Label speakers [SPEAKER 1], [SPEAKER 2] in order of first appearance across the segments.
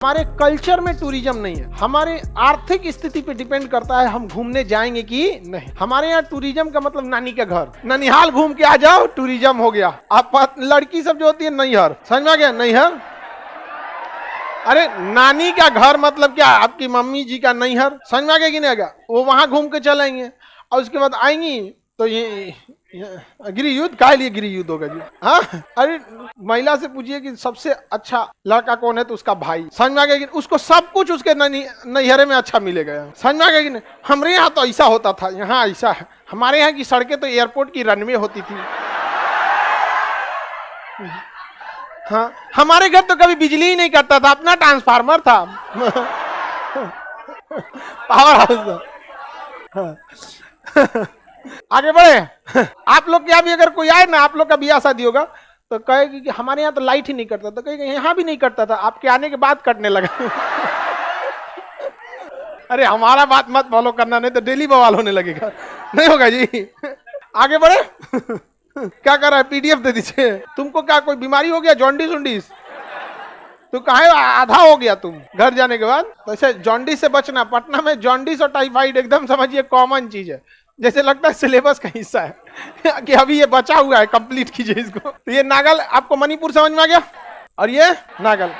[SPEAKER 1] हमारे कल्चर में टूरिज्म नहीं है, हमारे आर्थिक स्थिति पे डिपेंड करता है हम घूमने जाएंगे कि नहीं। हमारे यहाँ टूरिज्म का मतलब नानी का घर, ननिहाल घूम के आ जाओ टूरिज्म हो गया। आप लड़की सब जो होती है नैहर, समझ में आ गया नैहर। अरे नानी का घर मतलब क्या, आपकी मम्मी जी का नैहर, समझ में आ गया कि नहीं आ गया। वो वहां घूम के चलेंगे और उसके बाद आएंगी तो ये गृह युद्ध, काहे लिए गृह युद्ध होगा जी। हाँ, अरे महिला से पूछिए कि सबसे अच्छा लड़का कौन है तो उसका भाई, समझ में आ गया कि उसको सब कुछ उसके नैहरे में अच्छा मिलेगा। समझ में आ गया कि नहीं। हमारे यहाँ तो ऐसा होता था, यहाँ ऐसा है। हमारे यहाँ की सड़कें तो एयरपोर्ट की रनवे होती थी। हाँ, हमारे घर तो कभी बिजली ही नहीं कटता था, अपना ट्रांसफार्मर था। पावर हाउस था। आगे बढ़े। आप लोग के यहाँ भी अगर कोई आए ना, आप लोग का ब्याह शादी होगा तो कहेगी कि हमारे यहाँ तो लाइट ही नहीं कटता, तो कहेगी यहाँ भी नहीं कटता था, आपके आने के बाद कटने लगा। अरे हमारा बात मत फॉलो करना, नहीं तो डेली बवाल होने लगेगा। नहीं होगा जी। आगे बढ़े। क्या कर रहा है, पीडीएफ दे दीजिए। तुमको क्या कोई बीमारी हो गया, जॉन्डिस उन्डिस? तो कहे आधा हो गया तुम घर जाने के बाद। वैसे जॉन्डिस से बचना, पटना में जॉन्डिस और टाइफाइड एकदम समझिए कॉमन चीज है, जैसे लगता है सिलेबस का हिस्सा है कि अभी ये बचा हुआ है, कंप्लीट कीजिए इसको। तो ये नागल आपको मणिपुर समझ में आ गया, और ये नागल।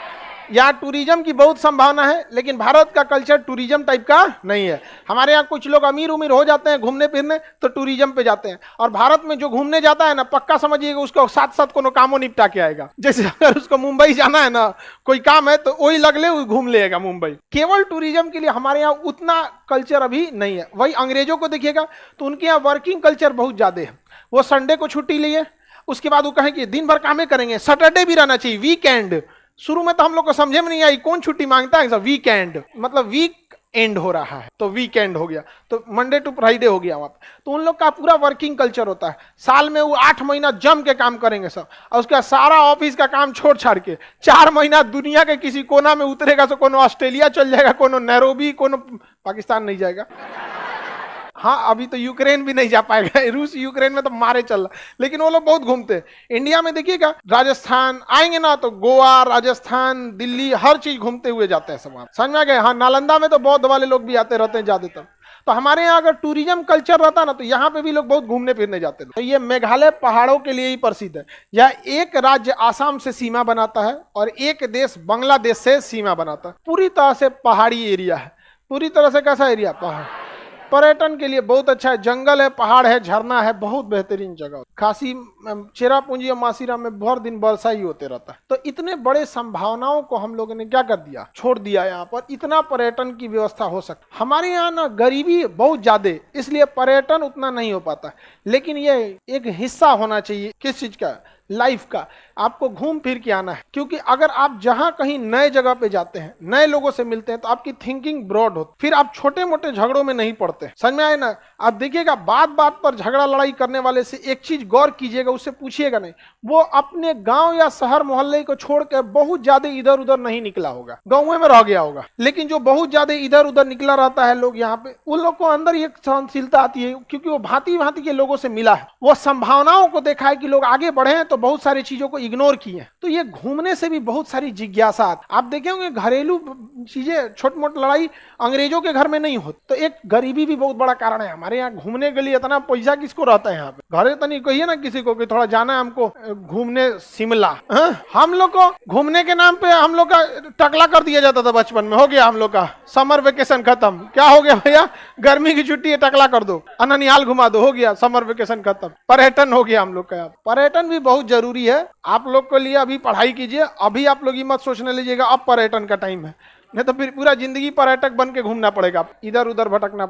[SPEAKER 1] यहाँ टूरिज्म की बहुत संभावना है, लेकिन भारत का कल्चर टूरिज्म टाइप का नहीं है। हमारे यहाँ कुछ लोग अमीर उमीर हो जाते हैं घूमने फिरने तो टूरिज्म पे जाते हैं, और भारत में जो घूमने जाता है ना, पक्का समझिएगा उसको साथ साथ कोनो कामों निपटा के आएगा। जैसे अगर उसको मुंबई जाना है ना, कोई काम है तो वही लगले वो घूम लेगा मुंबई। केवल टूरिज्म के लिए हमारे यहाँ उतना कल्चर अभी नहीं है। वही अंग्रेजों को देखिएगा तो उनके यहाँ वर्किंग कल्चर बहुत ज्यादा है। वो संडे को छुट्टी लिए, उसके बाद वो कहें कि दिन भर कामें करेंगे, सैटरडे भी रहना चाहिए, वीकेंड। शुरू में तो हम लोग को समझे में नहीं आई कौन छुट्टी मांगता है, वीकेंड मतलब वीक एंड हो रहा है तो वीकेंड हो गया, तो मंडे टू फ्राइडे हो गया वहां पे। तो उन लोग का पूरा वर्किंग कल्चर होता है। साल में वो 8 महीना जम के काम करेंगे सब, और उसका सारा ऑफिस का काम छोड़ छाड़ के 4 महीना दुनिया के किसी कोना में उतरेगा। तो कोनो ऑस्ट्रेलिया चल जाएगा, कोनो नैरोबी, कोनो पाकिस्तान नहीं जाएगा। हाँ, अभी तो यूक्रेन भी नहीं जा पाएगा, रूस यूक्रेन में तो मारे चल रहा। लेकिन वो लोग बहुत घूमते हैं। इंडिया में देखिएगा, राजस्थान आएंगे ना तो गोवा, राजस्थान, दिल्ली, हर चीज घूमते हुए जाते हैं सब। समझ में आ गए। हाँ, नालंदा में तो बौद्ध वाले लोग भी आते रहते हैं ज्यादातर। तो हमारे यहाँ अगर टूरिज्म कल्चर रहता ना तो यहाँ पे भी लोग बहुत घूमने फिरने जाते थे। तो ये मेघालय पहाड़ों के लिए ही प्रसिद्ध है। यह एक राज्य आसाम से सीमा बनाता है और एक देश बांग्लादेश से सीमा बनाता है। पूरी तरह से पहाड़ी एरिया है। पूरी तरह से कैसा एरिया, पहाड़। पर्यटन के लिए बहुत अच्छा है, जंगल है, पहाड़ है, झरना है, बहुत बेहतरीन जगह। खासी, चेरापूंजी और मासीराम में भर दिन वर्षा ही होते रहता है। तो इतने बड़े संभावनाओं को हम लोगों ने क्या कर दिया, छोड़ दिया। यहाँ पर इतना पर्यटन की व्यवस्था हो सकती। हमारे यहाँ ना गरीबी बहुत ज्यादा, इसलिए पर्यटन उतना नहीं हो पाता। लेकिन ये एक हिस्सा होना चाहिए किस चीज का, लाइफ का। आपको घूम फिर के आना है, क्योंकि अगर आप जहां कहीं नए जगह पे जाते हैं, नए लोगों से मिलते हैं, तो आपकी थिंकिंग ब्रॉड होती, फिर आप छोटे मोटे झगड़ों में नहीं पड़ते। समझ में आए ना। आप देखिएगा, बात बात पर झगड़ा लड़ाई करने वाले से एक चीज गौर कीजिएगा, उससे पूछिएगा नहीं, वो अपने गांव या शहर मोहल्ले को छोड़कर बहुत ज्यादा इधर उधर नहीं निकला होगा, गाँव में रह गया होगा। लेकिन जो बहुत ज्यादा इधर उधर निकला रहता है लोग यहाँ पे, उन लोग को अंदर एक सहनशीलता आती है, क्योंकि वो भांति भांति के लोगों से मिला है। वो संभावनाओं को देखा है कि लोग आगे बढ़े हैं, तो बहुत सारी चीजों को इग्नोर किए। तो ये घूमने से भी बहुत सारी जिज्ञासा। आप देखे होंगे घरेलू चीजें, छोट मोट लड़ाई अंग्रेजों के घर में नहीं होती। तो एक गरीबी भी बहुत बड़ा कारण है। हमारे यहाँ घूमने के लिए इतना पैसा किसको रहता है यहाँ पे, घरे तो नहीं कहिए ना किसी को कि थोड़ा जाना है हमको घूमने शिमला। हम लोग को घूमने के नाम पे हम लोग का टकला कर दिया जाता था बचपन में। हो गया हम लोग का समर वेकेशन खत्म। क्या हो गया भैया, गर्मी की छुट्टी है, टकला कर दो, ननिहाल घुमा दो, हो गया समर वेकेशन खत्म। पर्यटन हो गया हम लोग का। पर्यटन भी बहुत जरूरी है आप लोग के लिए। अभी पढ़ाई कीजिए, अभी आप लोग ये मत सोचने लीजिएगा अब पर्यटन का टाइम है, नहीं तो फिर पूरा जिंदगी पर्यटक बन के घूमना पड़ेगा, इधर उधर भटकना पड़ेगा।